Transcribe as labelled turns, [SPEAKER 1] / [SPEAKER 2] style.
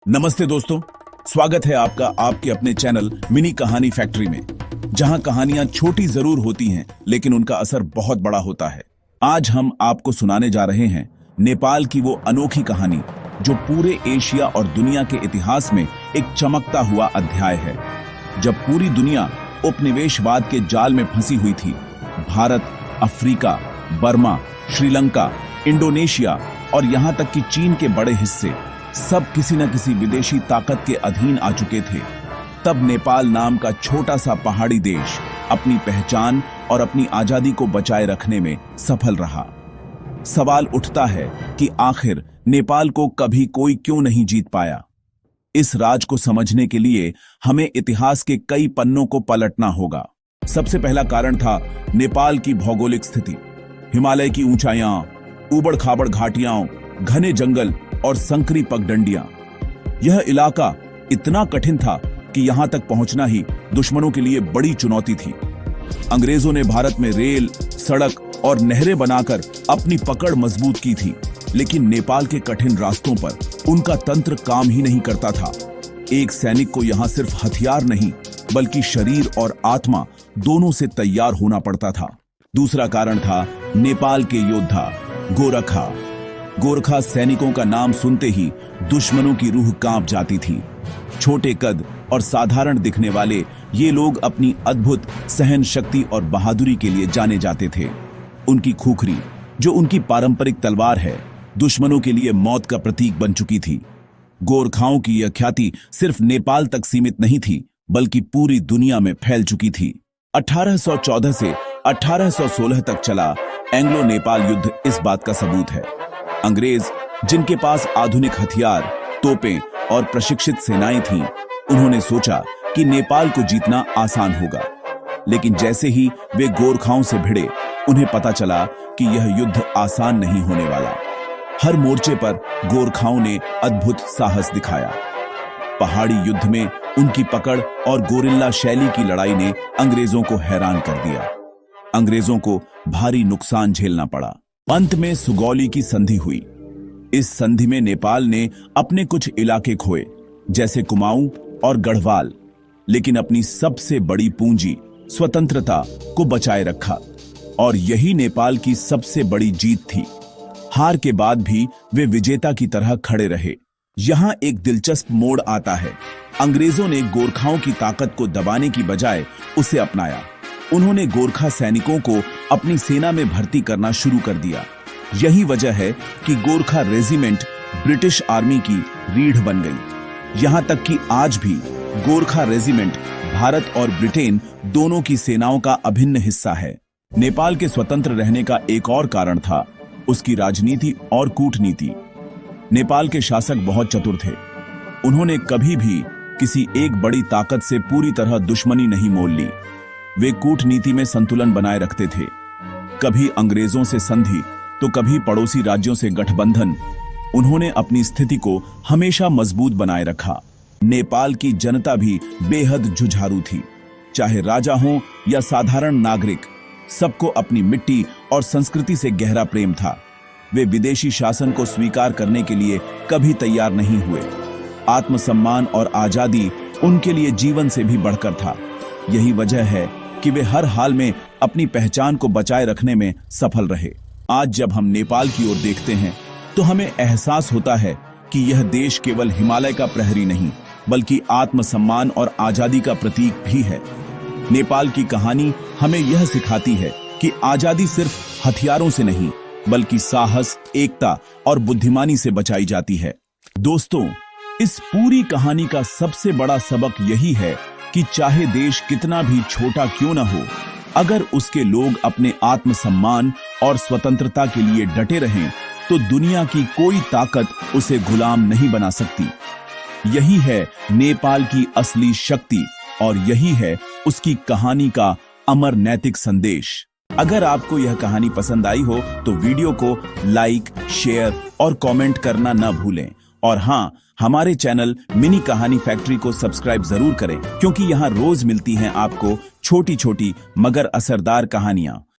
[SPEAKER 1] नमस्ते दोस्तों, स्वागत है आपका आपके अपने चैनल मिनी कहानी फैक्ट्री में, जहां कहानियां छोटी जरूर होती हैं लेकिन उनका असर बहुत बड़ा होता है। आज हम आपको सुनाने जा रहे हैं नेपाल की वो अनोखी कहानी जो पूरे एशिया और दुनिया के इतिहास में एक चमकता हुआ अध्याय है। जब पूरी दुनिया उपनिवेशवाद के जाल में फंसी हुई थी, Bharat, Africa, Burma, Sri Lanka, Indonesia और यहां तक कि चीन के बड़े हिस्से सब किसी न किसी विदेशी ताकत के अधीन आ चुके थे, तब नेपाल नाम का छोटा सा पहाड़ी देश अपनी पहचान और अपनी आजादी को बचाए रखने में सफल रहा। सवाल उठता है कि आखिर नेपाल को कभी कोई क्यों नहीं जीत पाया। इस राज को समझने के लिए हमें इतिहास के कई पन्नों को पलटना होगा। सबसे पहला कारण था नेपाल की भौगोलिक स्थिति। हिमालय की ऊंचाइयां, ऊबड़ खाबड़ घाटियां, घने जंगल और संकरी पगडंडियां। यह इलाका इतना कठिन था कि यहां तक पहुंचना ही दुश्मनों के लिए बड़ी चुनौती थी। अंग्रेजों ने भारत में रेल, सड़क और नहरें बनाकर अपनी पकड़ मजबूत की थी, लेकिन नेपाल के कठिन रास्तों पर उनका तंत्र काम ही नहीं करता था। एक सैनिक को यहां सिर्फ हथियार नहीं बल्कि शरीर और आत्मा दोनों से तैयार होना पड़ता था। दूसरा कारण था नेपाल के योद्धा गोरखा। गोरखा सैनिकों का नाम सुनते ही दुश्मनों की रूह कांप जाती थी। छोटे कद और साधारण दिखने वाले ये लोग अपनी अद्भुत सहन शक्ति और बहादुरी के लिए जाने जाते थे। उनकी खूखरी, जो उनकी पारंपरिक तलवार है, दुश्मनों के लिए मौत का प्रतीक बन चुकी थी। गोरखाओं की यह ख्याति सिर्फ नेपाल तक सीमित नहीं थी बल्कि पूरी दुनिया में फैल चुकी थी। 1814 से 1816 तक चला एंग्लो नेपाल युद्ध इस बात का सबूत है। अंग्रेज, जिनके पास आधुनिक हथियार, तोपें और प्रशिक्षित सेनाएं थीं, उन्होंने सोचा कि नेपाल को जीतना आसान होगा। लेकिन जैसे ही वे गोरखाओं से भिड़े, उन्हें पता चला कि यह युद्ध आसान नहीं होने वाला। हर मोर्चे पर गोरखाओं ने अद्भुत साहस दिखाया। पहाड़ी युद्ध में उनकी पकड़ और गोरिल्ला शैली की लड़ाई ने अंग्रेजों को हैरान कर दिया। अंग्रेजों को भारी नुकसान झेलना पड़ा। अंत में सुगौली की संधि हुई। इस संधि में नेपाल ने अपने कुछ इलाके खोए, जैसे कुमाऊं और गढ़वाल, लेकिन अपनी सबसे बड़ी पूंजी स्वतंत्रता को बचाए रखा। और यही नेपाल की सबसे बड़ी जीत थी। हार के बाद भी वे विजेता की तरह खड़े रहे। यहां एक दिलचस्प मोड़ आता है। अंग्रेजों ने गोरखाओं की ताकत को दबाने की बजाय उसे अपनाया। उन्होंने गोरखा सैनिकों को अपनी सेना में भर्ती करना शुरू कर दिया। यही वजह है कि गोरखा रेजिमेंट ब्रिटिश आर्मी की रीढ़ बन गई। यहां तक कि आज भी गोरखा रेजिमेंट भारत और ब्रिटेन दोनों की सेनाओं का अभिन्न हिस्सा है। नेपाल के स्वतंत्र रहने का एक और कारण था उसकी राजनीति और कूटनीति। नेपाल के शासक बहुत चतुर थे। उन्होंने कभी भी किसी एक बड़ी ताकत से पूरी तरह दुश्मनी नहीं मोल ली। वे कूटनीति में संतुलन बनाए रखते थे। कभी अंग्रेजों से संधि तो कभी पड़ोसी राज्यों से गठबंधन। उन्होंने अपनी स्थिति को हमेशा मजबूत बनाए रखा। नेपाल की जनता भी बेहद जुझारू थी। चाहे राजा हो या साधारण नागरिक, सबको अपनी मिट्टी और संस्कृति से गहरा प्रेम था। वे विदेशी शासन को स्वीकार करने के लिए कभी तैयार नहीं हुए। आत्मसम्मान और आजादी उनके लिए जीवन से भी बढ़कर था। यही वजह है कि वे हर हाल में अपनी पहचान को बचाए रखने में सफल रहे। आज जब हम नेपाल की ओर देखते हैं तो हमें एहसास होता है कि यह देश केवल हिमालय का प्रहरी नहीं बल्कि आत्मसम्मान और आजादी का प्रतीक भी है। नेपाल की कहानी हमें यह सिखाती है कि आजादी सिर्फ हथियारों से नहीं बल्कि साहस, एकता और बुद्धिमानी से बचाई जाती है। दोस्तों, इस पूरी कहानी का सबसे बड़ा सबक यही है कि चाहे देश कितना भी छोटा क्यों न हो, अगर उसके लोग अपने आत्मसम्मान और स्वतंत्रता के लिए डटे रहें तो दुनिया की कोई ताकत उसे गुलाम नहीं बना सकती। यही है नेपाल की असली शक्ति और यही है उसकी कहानी का अमर नैतिक संदेश। अगर आपको यह कहानी पसंद आई हो तो वीडियो को लाइक, शेयर और कमेंट करना न भूलें। और हाँ, हमारे चैनल मिनी कहानी फैक्ट्री को सब्सक्राइब जरूर करें, क्योंकि यहाँ रोज मिलती हैं आपको छोटी छोटी मगर असरदार कहानियां।